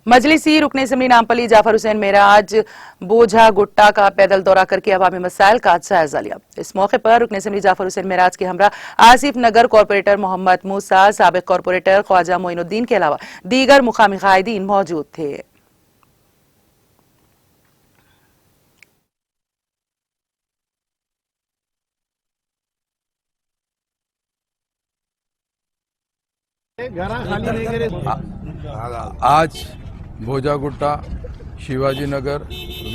मजलिसी रुकने असम्बली नामपली जाफर हुसैन मेराज बोझा गुट्टा का पैदल दौरा करके अवामी मसाइल का जायजा लिया। इस मौके पर रुकने असम्बली जाफर हुसैन मेराज के हमरा आसिफ नगर कॉरपोरेटर मोहम्मद मूसा, साबिक कॉरपोरेटर ख्वाजा मोइनुद्दीन के अलावा दीगर मुकामी कायदीन मौजूद थे। आज भोजागुट्टा, शिवाजी नगर,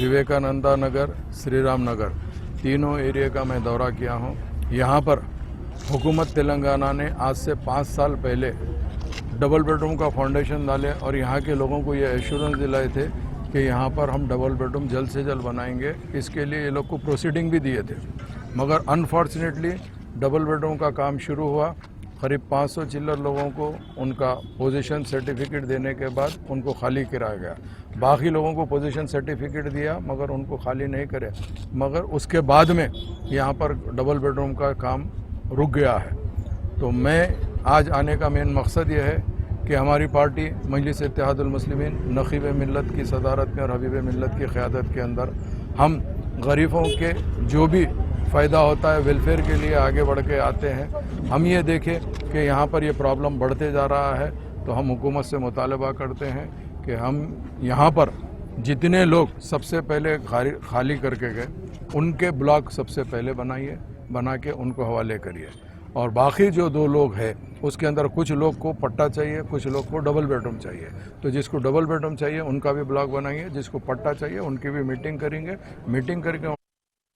विवेकानंदा नगर, श्री राम नगर तीनों एरिया का मैं दौरा किया हूँ। यहाँ पर हुकूमत तेलंगाना ने आज से 5 साल पहले डबल बेडरूम का फाउंडेशन डाले और यहाँ के लोगों को ये एश्योरेंस दिलाए थे कि यहाँ पर हम डबल बेडरूम जल्द से जल्द बनाएंगे। इसके लिए ये लोग को प्रोसीडिंग भी दिए थे, मगर अनफॉर्चुनेटली डबल बेडरूम का काम शुरू हुआ। करीब 500 चिल्लर लोगों को उनका पोजीशन सर्टिफिकेट देने के बाद उनको खाली कराया गया। बाकी लोगों को पोजीशन सर्टिफिकेट दिया मगर उनको खाली नहीं करे, मगर उसके बाद में यहाँ पर डबल बेडरूम का काम रुक गया है। तो मैं आज आने का मेन मकसद ये है कि हमारी पार्टी मजलिस इत्तेहादुल मुस्लिमीन नखीब मिल्लत की सदारत में और हबीब मिल्लत की क़यादत के अंदर हम गरीबों के जो भी फ़ायदा होता है वेलफेयर के लिए आगे बढ़ के आते हैं। हम ये देखें कि यहाँ पर ये प्रॉब्लम बढ़ते जा रहा है तो हम हुकूमत से मुतालबा करते हैं कि हम यहाँ पर जितने लोग सबसे पहले खाली करके गए उनके ब्लॉक सबसे पहले बनाइए, बना के उनको हवाले करिए। और बाकी जो 2 लोग हैं उसके अंदर कुछ लोग को पट्टा चाहिए, कुछ लोग को डबल बेडरूम चाहिए। तो जिसको डबल बेडरूम चाहिए उनका भी ब्लॉक बनाइए, जिसको पट्टा चाहिए उनकी भी मीटिंग करेंगे। मीटिंग करके